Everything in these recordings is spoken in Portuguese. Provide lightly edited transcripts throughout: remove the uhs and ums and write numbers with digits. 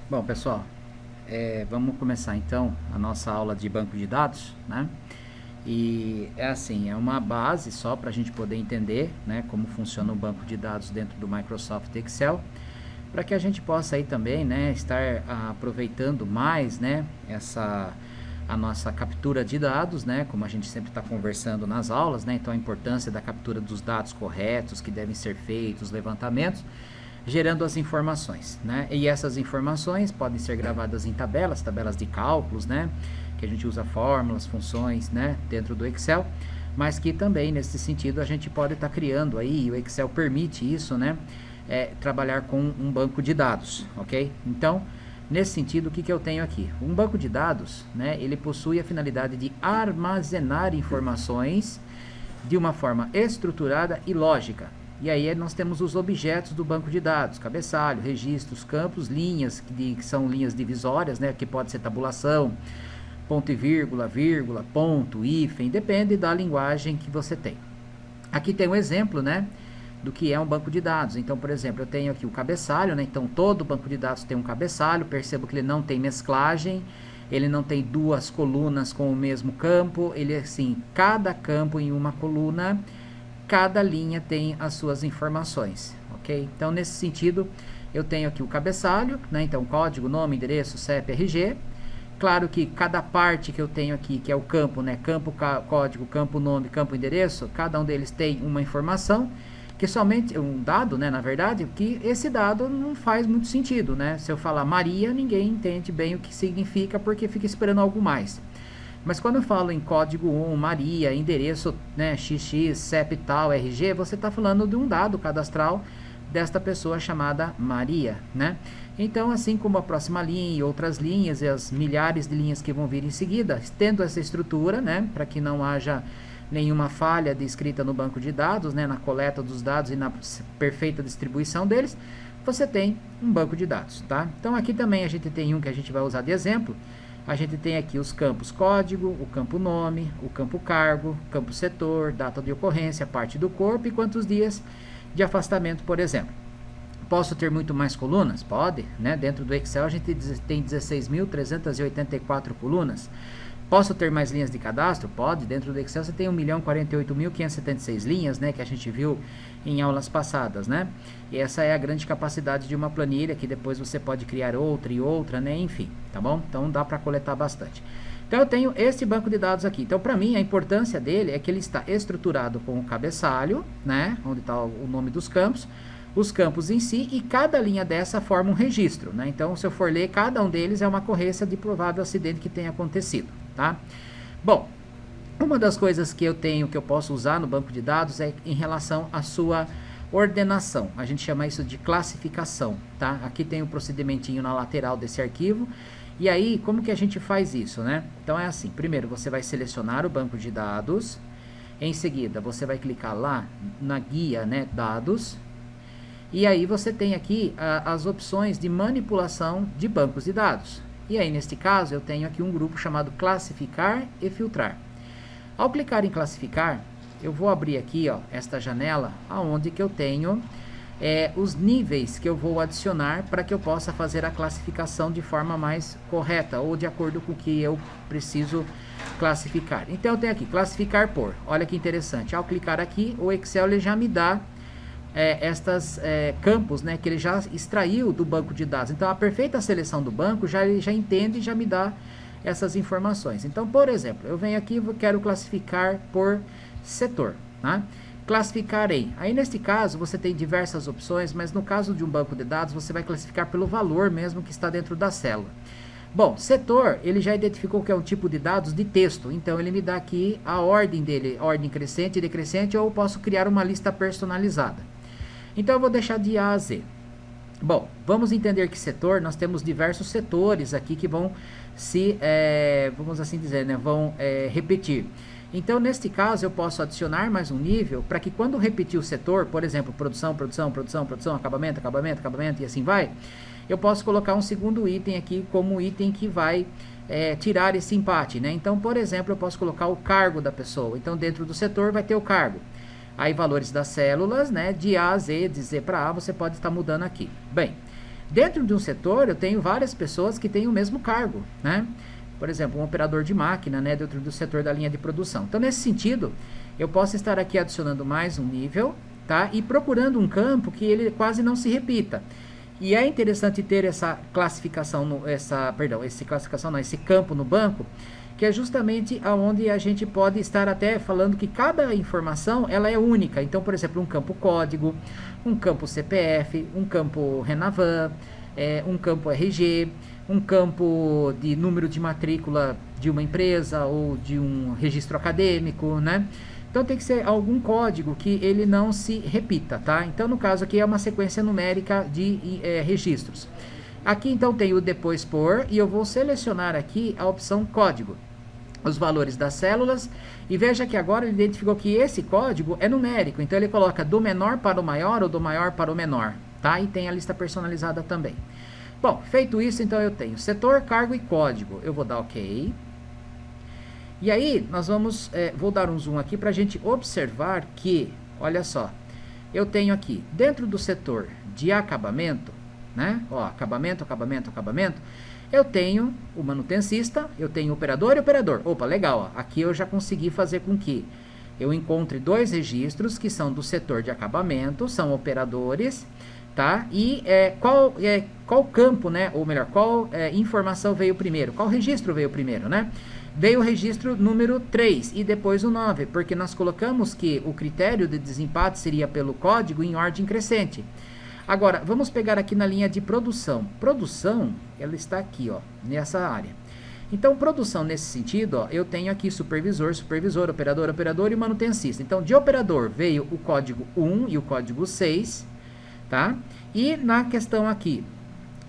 Bom, pessoal, vamos começar então a nossa aula de banco de dados, né? E é assim, é uma base só para a gente poder entender, né, como funciona o banco de dados dentro do Microsoft Excel, para que a gente possa aí também, né, estar aproveitando mais, né, a nossa captura de dados, né, como a gente sempre está conversando nas aulas, né, então a importância da captura dos dados corretos que devem ser feitos, levantamentos, gerando as informações, né? E essas informações podem ser gravadas em tabelas, tabelas de cálculos, né? Que a gente usa fórmulas, funções, né? Dentro do Excel, mas que também nesse sentido a gente pode estar criando aí, e o Excel permite isso, né? Trabalhar com um banco de dados, ok? Então, nesse sentido, o que eu tenho aqui? Um banco de dados, né? Ele possui a finalidade de armazenar informações de uma forma estruturada e lógica. E aí nós temos os objetos do banco de dados, cabeçalho, registros, campos, linhas, que são linhas divisórias, né, que pode ser tabulação, ponto e vírgula, ponto, hífen, depende da linguagem que você tem. Aqui tem um exemplo, né, do que é um banco de dados. Então, por exemplo, eu tenho aqui o cabeçalho, né, então todo banco de dados tem um cabeçalho, percebo que ele não tem mesclagem, ele não tem duas colunas com o mesmo campo, ele é assim, cada campo em uma coluna, cada linha tem as suas informações, ok? Então, nesse sentido, eu tenho aqui o cabeçalho, né? Então, código, nome, endereço, CEP, RG. Claro que cada parte que eu tenho aqui, que é o campo, né? Campo, código, campo, nome, campo, endereço, cada um deles tem uma informação, que somente, um dado, né? Na verdade, que esse dado não faz muito sentido, né? Se eu falar Maria, ninguém entende bem o que significa, porque fica esperando algo mais. Mas quando eu falo em código 1, Maria, endereço, né, XX, CEP tal, RG, você está falando de um dado cadastral desta pessoa chamada Maria, né? Então, assim como a próxima linha e outras linhas e as milhares de linhas que vão vir em seguida, tendo essa estrutura, né, para que não haja nenhuma falha de escrita no banco de dados, né, na coleta dos dados e na perfeita distribuição deles, você tem um banco de dados, tá? Então, aqui também a gente tem um que a gente vai usar de exemplo. A gente tem aqui os campos código, o campo nome, o campo cargo, campo setor, data de ocorrência, parte do corpo e quantos dias de afastamento, por exemplo. Posso ter muito mais colunas? Pode, né? Dentro do Excel a gente tem 16.384 colunas. Posso ter mais linhas de cadastro? Pode. Dentro do Excel você tem 1.048.576 linhas, né? Que a gente viu em aulas passadas, né? E essa é a grande capacidade de uma planilha, que depois você pode criar outra e outra, né? Enfim, tá bom? Então dá para coletar bastante. Então eu tenho esse banco de dados aqui. Então para mim a importância dele é que ele está estruturado com o cabeçalho, né? Onde está o nome dos campos, os campos em si, e cada linha dessa forma um registro, né? Então se eu for ler, cada um deles é uma ocorrência de provável acidente que tenha acontecido, tá? Bom, uma das coisas que eu tenho, que eu posso usar no banco de dados é em relação à sua ordenação. A gente chama isso de classificação, tá? Aqui tem um procedimentinho na lateral desse arquivo. E aí, como que a gente faz isso, né? Então é assim, primeiro você vai selecionar o banco de dados, em seguida você vai clicar lá na guia, né, dados, e aí você tem aqui as opções de manipulação de bancos de dados. E aí, neste caso, eu tenho aqui um grupo chamado classificar e filtrar. Ao clicar em classificar, eu vou abrir aqui, ó, esta janela, aonde que eu tenho os níveis que eu vou adicionar para que eu possa fazer a classificação de forma mais correta ou de acordo com o que eu preciso classificar. Então, eu tenho aqui, classificar por. Olha que interessante. Ao clicar aqui, o Excel ele já me dá estas campos, né, que ele já extraiu do banco de dados. Então, a perfeita seleção do banco ele já entende e já me dá essas informações. Então, por exemplo, eu venho aqui e quero classificar por setor, tá? Classificar em. Aí, neste caso, você tem diversas opções, mas no caso de um banco de dados, você vai classificar pelo valor mesmo que está dentro da célula. Bom, setor, ele já identificou que é um tipo de dados de texto, então ele me dá aqui a ordem dele, ordem crescente, decrescente, ou eu posso criar uma lista personalizada. Então, eu vou deixar de A a Z. Bom, vamos entender que setor, nós temos diversos setores aqui que vão vamos assim dizer, né, vão repetir. Então, neste caso, eu posso adicionar mais um nível para que quando repetir o setor, por exemplo, produção, acabamento, e assim vai, eu posso colocar um segundo item aqui como item que vai tirar esse empate, né? Então, por exemplo, eu posso colocar o cargo da pessoa. Então, dentro do setor vai ter o cargo. Aí, valores das células, né? De A a Z, de Z para A, você pode estar mudando aqui. Bem, Dentro de um setor, eu tenho várias pessoas que têm o mesmo cargo, né? Por exemplo, um operador de máquina, né, dentro do setor da linha de produção. Então, nesse sentido, eu posso estar aqui adicionando mais um nível, tá? E procurando um campo que ele quase não se repita. E é interessante ter essa classificação, esse campo no banco, que é justamente aonde a gente pode estar até falando que cada informação ela é única. Então, por exemplo, um campo código, um campo CPF, um campo Renavan, um campo RG, um campo de número de matrícula de uma empresa ou de um registro acadêmico, né? Então tem que ser algum código que ele não se repita, tá? Então no caso aqui é uma sequência numérica de registros. Aqui então tem o depois por e eu vou selecionar aqui a opção código, os valores das células, e veja que agora ele identificou que esse código é numérico, então ele coloca do menor para o maior ou do maior para o menor, tá? E tem a lista personalizada também. Bom, feito isso, então eu tenho setor, cargo e código. Eu vou dar OK. E aí, nós vamos, vou dar um zoom aqui para a gente observar que, olha só, eu tenho aqui, dentro do setor de acabamento, né? Ó, acabamento, eu tenho o manutencista, eu tenho o operador e operador. Opa, legal, ó, aqui eu já consegui fazer com que eu encontre dois registros que são do setor de acabamento, são operadores, tá? E qual campo, né? Ou melhor, qual informação veio primeiro? Qual registro veio primeiro, né? Veio o registro número 3 e depois o 9, porque nós colocamos que o critério de desempate seria pelo código em ordem crescente. Agora, vamos pegar aqui na linha de produção. Produção, ela está aqui, ó, nessa área. Então, produção nesse sentido, ó, eu tenho aqui supervisor, operador, operador e manutencista. Então, de operador veio o código 1 e o código 6, tá? E na questão aqui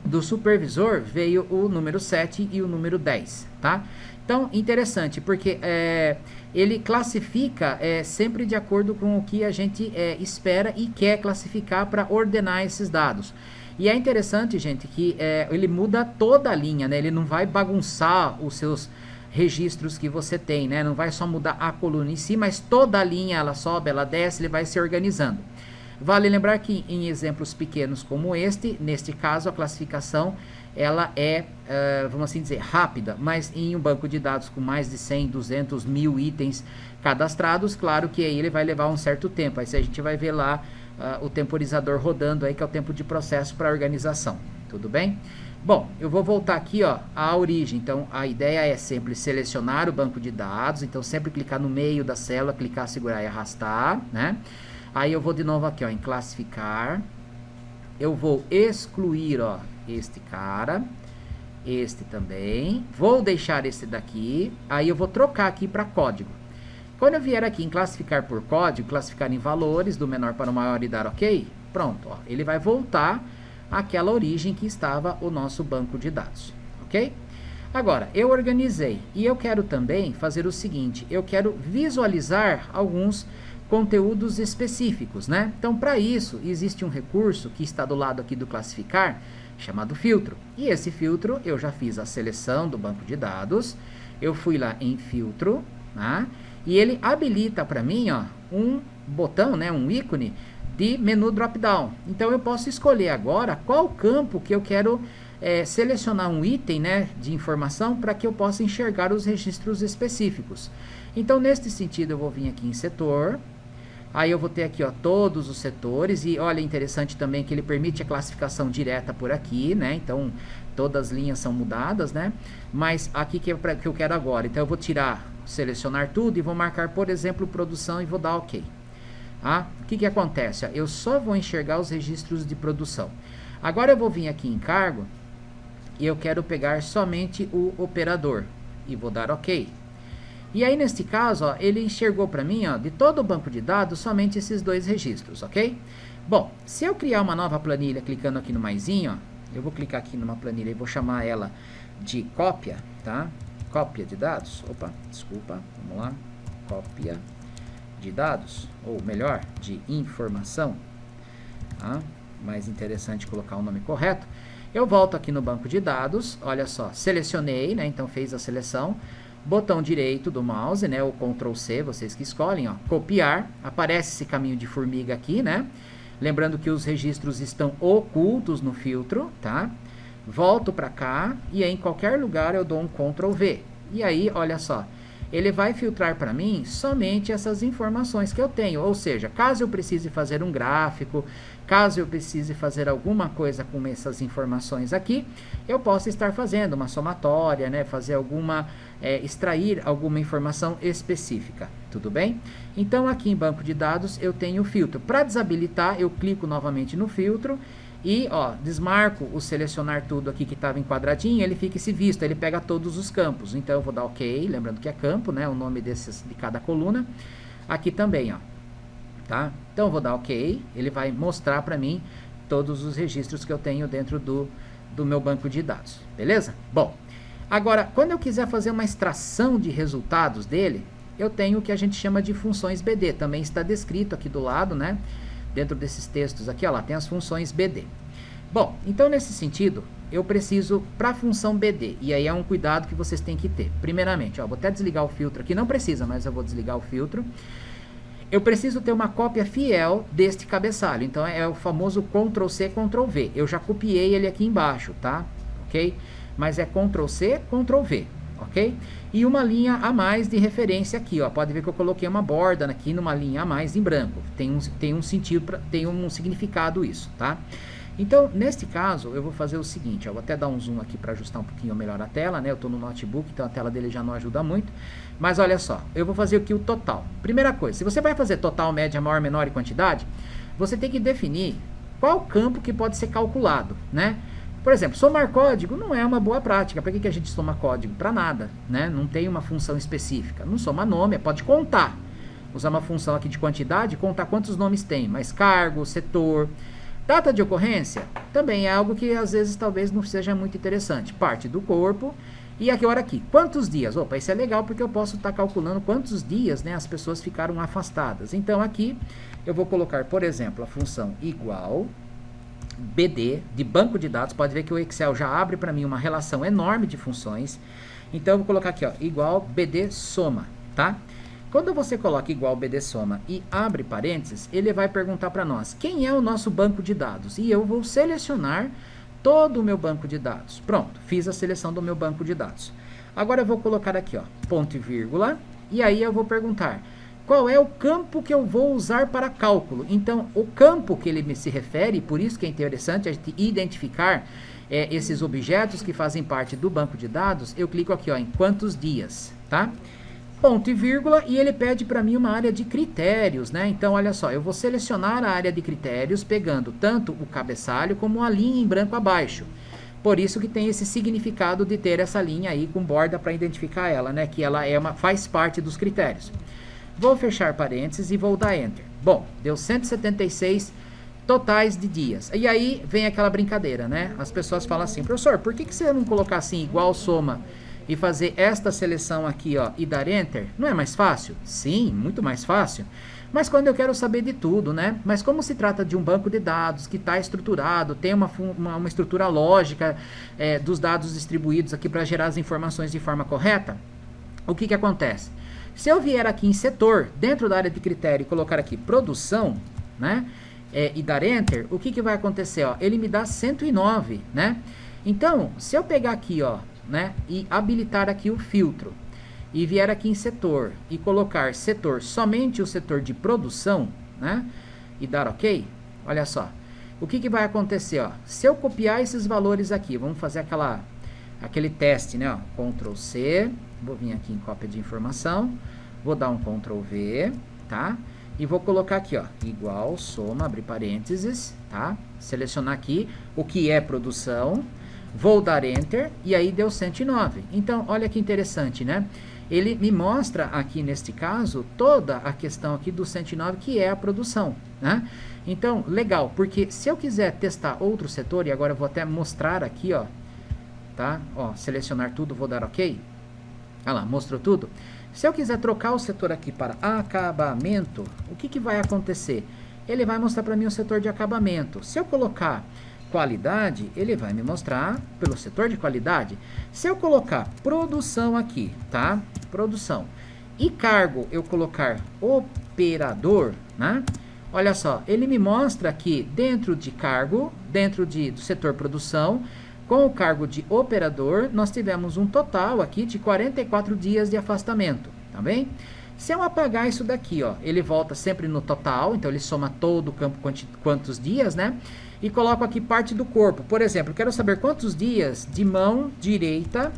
do supervisor veio o número 7 e o número 10, tá? Então, interessante, porque ele classifica sempre de acordo com o que a gente espera e quer classificar para ordenar esses dados. E é interessante, gente, que ele muda toda a linha, né? Ele não vai bagunçar os seus registros que você tem, né? Não vai só mudar a coluna em si, mas toda a linha, ela sobe, ela desce, ele vai se organizando. Vale lembrar que em exemplos pequenos como este, neste caso, a classificação ela vamos assim dizer, rápida, mas em um banco de dados com mais de 100, 200, 1000 itens cadastrados, claro que aí ele vai levar um certo tempo. Aí a gente vai ver lá o temporizador rodando aí, que é o tempo de processo para a organização. Tudo bem? Bom, eu vou voltar aqui, ó, à origem. Então, a ideia é sempre selecionar o banco de dados. Então, sempre clicar no meio da célula, clicar, segurar e arrastar, né? Aí eu vou de novo aqui, ó, em classificar. Eu vou excluir, ó, este cara, este também. Vou deixar esse daqui. Aí eu vou trocar aqui para código. Quando eu vier aqui em classificar por código, classificar em valores, do menor para o maior e dar OK, pronto, ó, ele vai voltar àquela origem que estava o nosso banco de dados, ok? Agora, eu organizei e eu quero também fazer o seguinte, eu quero visualizar alguns conteúdos específicos, né? Então, para isso, existe um recurso que está do lado aqui do classificar, chamado filtro. E esse filtro, eu já fiz a seleção do banco de dados, eu fui lá em filtro, tá? E ele habilita para mim, ó, um botão, né, um ícone de menu drop-down. Então, eu posso escolher agora qual campo que eu quero selecionar um item, né, de informação para que eu possa enxergar os registros específicos. Então, neste sentido, eu vou vir aqui em setor. Aí eu vou ter aqui, ó, todos os setores. E olha, interessante também que ele permite a classificação direta por aqui, né? Então, todas as linhas são mudadas, né? Mas aqui que eu quero agora. Então, eu vou tirar, selecionar tudo e vou marcar, por exemplo, produção e vou dar OK. Ah, o que acontece? Eu só vou enxergar os registros de produção. Agora eu vou vir aqui em cargo e eu quero pegar somente o operador e vou dar OK. E aí, neste caso, ó, ele enxergou para mim, ó, de todo o banco de dados, somente esses dois registros, ok? Bom, se eu criar uma nova planilha clicando aqui no maisinho, ó, eu vou clicar aqui numa planilha e vou chamar ela de cópia, tá? Cópia de dados, opa, desculpa, vamos lá, cópia de dados, ou melhor, de informação, tá? Mais interessante colocar o nome correto. Eu volto aqui no banco de dados, olha só, selecionei, né? Então fez a seleção. Botão direito do mouse, né, ou Ctrl+C, vocês que escolhem, ó, copiar, aparece esse caminho de formiga aqui, né, Lembrando que os registros estão ocultos no filtro, tá? Volto para cá e aí, em qualquer lugar eu dou um Ctrl V. E aí, olha só, ele vai filtrar para mim somente essas informações que eu tenho. Ou seja, caso eu precise fazer um gráfico, caso eu precise fazer alguma coisa com essas informações aqui, eu posso estar fazendo uma somatória, né? Fazer alguma, extrair alguma informação específica. Tudo bem? Então, aqui em banco de dados, eu tenho o filtro. Para desabilitar, eu clico novamente no filtro e, ó, desmarco o selecionar tudo aqui que estava em quadradinho, ele fica esse visto, ele pega todos os campos. Então, eu vou dar OK, lembrando que é campo, né? O nome de cada coluna. Aqui também, ó. Tá? Então, eu vou dar OK, ele vai mostrar para mim todos os registros que eu tenho dentro do meu banco de dados. Beleza? Bom, agora, quando eu quiser fazer uma extração de resultados dele, eu tenho o que a gente chama de funções BD. Também está descrito aqui do lado, né? Dentro desses textos aqui, ó lá, tem as funções BD. Bom, então nesse sentido, eu preciso para a função BD, e aí é um cuidado que vocês têm que ter. Primeiramente, ó, vou até desligar o filtro aqui, não precisa, mas eu vou desligar o filtro. Eu preciso ter uma cópia fiel deste cabeçalho, então é o famoso Ctrl+C, Ctrl+V. Eu já copiei ele aqui embaixo, tá? Ok? Mas é Ctrl+C, Ctrl+V. Ok? E uma linha a mais de referência aqui, ó. Pode ver que eu coloquei uma borda aqui numa linha a mais em branco. Tem um sentido, tem um significado isso, tá? Então, neste caso, eu vou fazer o seguinte, ó. Vou até dar um zoom aqui para ajustar um pouquinho melhor a tela, né? Eu estou no notebook, então a tela dele já não ajuda muito. Mas olha só, eu vou fazer aqui o total. Primeira coisa, se você vai fazer total, média, maior, menor e quantidade, você tem que definir qual campo que pode ser calculado, né? Por exemplo, somar código não é uma boa prática. Para que a gente soma código? Para nada, né? Não tem uma função específica. Não soma nome, pode contar. Usar uma função aqui de quantidade, contar quantos nomes tem, mas cargo, setor. Data de ocorrência também é algo que às vezes talvez não seja muito interessante. Parte do corpo. E aqui, olha aqui, quantos dias? Opa, isso é legal porque eu posso estar calculando quantos dias, né, as pessoas ficaram afastadas. Então aqui eu vou colocar, por exemplo, a função igual BD, de banco de dados. Pode ver que o Excel já abre para mim uma relação enorme de funções. Então, eu vou colocar aqui, ó, igual BD soma, tá? Quando você coloca igual BD soma e abre parênteses, ele vai perguntar para nós, quem é o nosso banco de dados? E eu vou selecionar todo o meu banco de dados. Pronto, fiz a seleção do meu banco de dados. Agora, eu vou colocar aqui, ó, ponto e vírgula, e aí eu vou perguntar, qual é o campo que eu vou usar para cálculo? Então, o campo que ele se refere, por isso que é interessante a gente identificar esses objetos que fazem parte do banco de dados, eu clico aqui, ó, em quantos dias, tá? Ponto e vírgula, e ele pede para mim uma área de critérios, né? Então, olha só, eu vou selecionar a área de critérios pegando tanto o cabeçalho como a linha em branco abaixo. Por isso que tem esse significado de ter essa linha aí com borda para identificar ela, né? Que ela faz parte dos critérios. Vou fechar parênteses e vou dar Enter. Bom, deu 176 totais de dias. E aí vem aquela brincadeira, né? As pessoas falam assim, professor, por que você não colocar assim, igual soma, e fazer esta seleção aqui, ó, e dar Enter? Não é mais fácil? Sim, muito mais fácil. Mas quando eu quero saber de tudo, né? Mas como se trata de um banco de dados que está estruturado, tem uma estrutura lógica dos dados distribuídos aqui para gerar as informações de forma correta, o que acontece? Se eu vier aqui em setor, dentro da área de critério, e colocar aqui produção, né? E dar Enter, o que vai acontecer? Ó? Ele me dá 109, né? Então, se eu pegar aqui, ó, né? E habilitar aqui o filtro, e vier aqui em setor, e colocar setor, somente o setor de produção, né? E dar OK, olha só. O que vai acontecer? Ó? Se eu copiar esses valores aqui, vamos fazer aquele teste, né? Ó, Ctrl+C, vou vir aqui em cópia de informação, vou dar um Ctrl+V, tá? E vou colocar aqui, ó, igual, soma, abrir parênteses, tá? Selecionar aqui o que é produção, vou dar Enter, e aí deu 109. Então, olha que interessante, né? Ele me mostra aqui, neste caso, toda a questão aqui do 109, que é a produção, né? Então, legal, porque se eu quiser testar outro setor, e agora eu vou até mostrar aqui, ó, tá? Ó, selecionar tudo, vou dar OK. Olha lá, mostrou tudo. Se eu quiser trocar o setor aqui para acabamento, o que vai acontecer? Ele vai mostrar para mim o setor de acabamento. Se eu colocar qualidade, ele vai me mostrar pelo setor de qualidade. Se eu colocar produção aqui, tá? Produção. E cargo, eu colocar operador, né? Olha só, ele me mostra que dentro de cargo, do setor produção, com o cargo de operador, nós tivemos um total aqui de 44 dias de afastamento, tá bem? Se eu apagar isso daqui, ó, ele volta sempre no total, então ele soma todo o campo quantos dias, né? E coloco aqui parte do corpo. Por exemplo, eu quero saber quantos dias de mão direita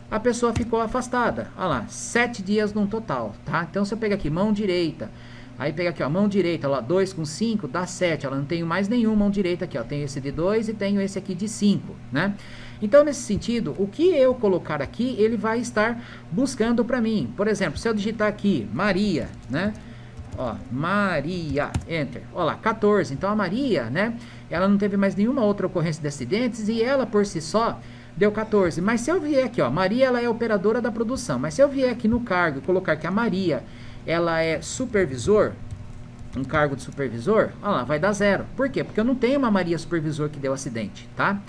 a pessoa ficou afastada. Olha lá, 7 dias no total, tá? Então, se eu pegar aqui mão direita, aí pega aqui, ó, mão direita, ó, 2 com 5 dá 7, ó, não tenho mais nenhum mão direita aqui, ó, tenho esse de 2 e tenho esse aqui de 5, né? Então, nesse sentido, o que eu colocar aqui, ele vai estar buscando para mim. Por exemplo, se eu digitar aqui, Maria, né? Ó, Maria, Enter. Ó lá, 14. Então, a Maria, né? Ela não teve mais nenhuma outra ocorrência de acidentes e ela, por si só, deu 14. Mas se eu vier aqui, ó, Maria, ela é operadora da produção. Mas se eu vier aqui no cargo e colocar que a Maria, ela é supervisor, um cargo de supervisor, ó lá, vai dar 0. Por quê? Porque eu não tenho uma Maria supervisor que deu acidente, tá?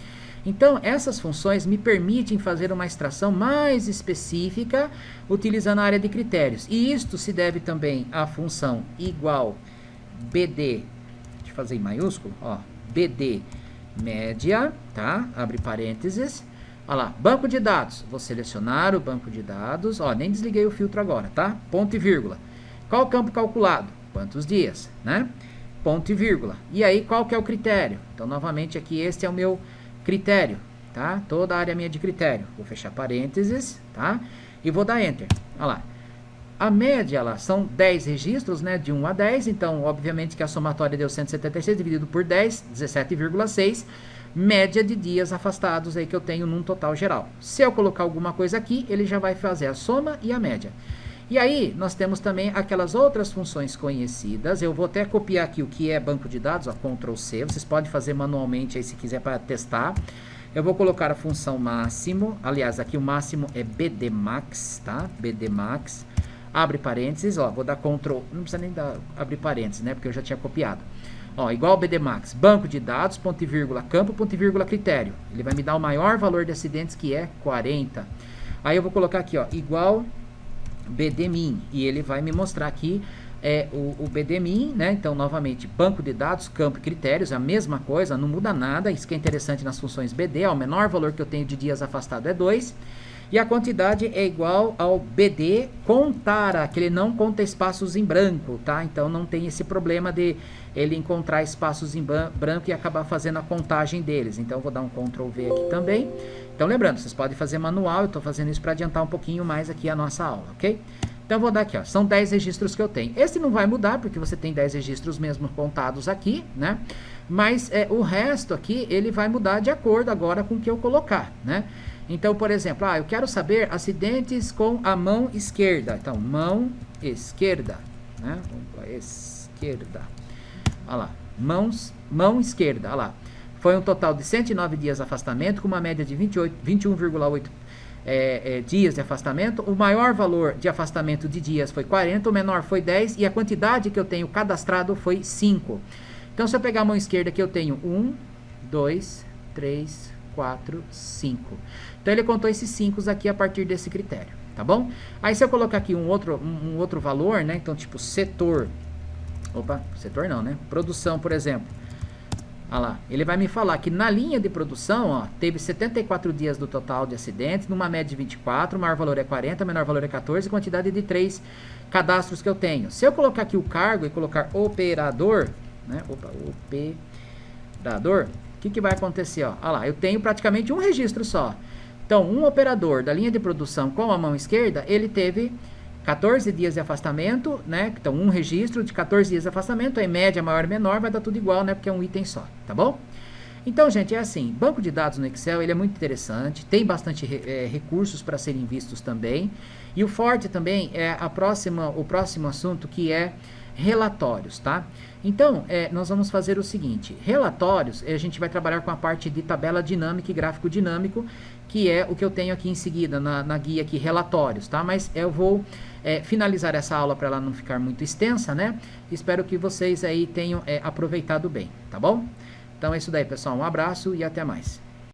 Então, essas funções me permitem fazer uma extração mais específica utilizando a área de critérios. E isto se deve também à função igual BD, deixa eu fazer em maiúsculo, ó, BD média, tá? Abre parênteses. Olha lá, banco de dados. Vou selecionar o banco de dados, ó, nem desliguei o filtro agora, tá? Ponto e vírgula. Qual o campo calculado? Quantos dias, né? Ponto e vírgula. E aí, qual que é o critério? Então, novamente, aqui este é o meu critério, tá? Toda a área minha de critério. Vou fechar parênteses, tá? E vou dar Enter. Olha lá. A média, lá, são 10 registros, né? De 1 a 10. Então, obviamente que a somatória deu 176 dividido por 10, 17,6. Média de dias afastados aí que eu tenho num total geral. Se eu colocar alguma coisa aqui, ele já vai fazer a soma e a média. E aí, nós temos também aquelas outras funções conhecidas. Eu vou até copiar aqui o que é banco de dados, ó, Ctrl C. Vocês podem fazer manualmente aí se quiser para testar. Eu vou colocar a função máximo. Aliás, aqui o máximo é BDmax, tá? BDmax. Abre parênteses, ó, vou dar Ctrl... Não precisa nem dar, abrir parênteses, né? Porque eu já tinha copiado. Ó, igual BDmax, banco de dados, ponto e vírgula, campo, ponto e vírgula, critério. Ele vai me dar o maior valor de acidentes, que é 40. Aí eu vou colocar aqui, ó, igual... BDmin, e ele vai me mostrar aqui o BDmin, né? Então, novamente, banco de dados, campo e critérios, é a mesma coisa, não muda nada. Isso que é interessante nas funções BD, ó, o menor valor que eu tenho de dias afastado é 2, e a quantidade é igual ao BD contar, que ele não conta espaços em branco, tá? Então, não tem esse problema de ele encontrar espaços em branco e acabar fazendo a contagem deles. Então, eu vou dar um Ctrl V aqui também. Então, lembrando, vocês podem fazer manual, eu estou fazendo isso para adiantar um pouquinho mais aqui a nossa aula, ok? Então, eu vou dar aqui, ó, são 10 registros que eu tenho. Esse não vai mudar, porque você tem 10 registros mesmo contados aqui, né? Mas o resto aqui, ele vai mudar de acordo agora com o que eu colocar, né? Então, por exemplo, eu quero saber acidentes com a mão esquerda. Então, mão esquerda, né? Vamos para esquerda. Olha lá, mão esquerda, olha lá. Foi um total de 109 dias de afastamento, com uma média de 21,8 dias de afastamento. O maior valor de afastamento de dias foi 40, o menor foi 10, e a quantidade que eu tenho cadastrado foi 5. Então, se eu pegar a mão esquerda aqui, eu tenho 1, 2, 3, 4, 5. Então, ele contou esses 5 aqui a partir desse critério, tá bom? Aí, se eu colocar aqui um outro valor, né? Então, tipo, setor. Opa, setor não, né? Produção, por exemplo. Olha lá, ele vai me falar que na linha de produção, ó, teve 74 dias do total de acidentes, numa média de 24, o maior valor é 40, o menor valor é 14, quantidade de 3 cadastros que eu tenho. Se eu colocar aqui o cargo e colocar operador, né? Opa, operador, o que vai acontecer? Ó? Olha lá, eu tenho praticamente um registro só. Então, um operador da linha de produção com a mão esquerda, ele teve 14 dias de afastamento, né? Então, um registro de 14 dias de afastamento, em média, maior e menor, vai dar tudo igual, né? Porque é um item só, tá bom? Então, gente, é assim, banco de dados no Excel, ele é muito interessante, tem bastante recursos para serem vistos também, e o forte também é o próximo assunto, que é relatórios, tá? Então, nós vamos fazer o seguinte, relatórios, a gente vai trabalhar com a parte de tabela dinâmica e gráfico dinâmico, que é o que eu tenho aqui em seguida, na guia aqui, relatórios, tá? Mas eu vou finalizar essa aula para ela não ficar muito extensa, né? Espero que vocês aí tenham aproveitado bem, tá bom? Então é isso daí, pessoal. Um abraço e até mais.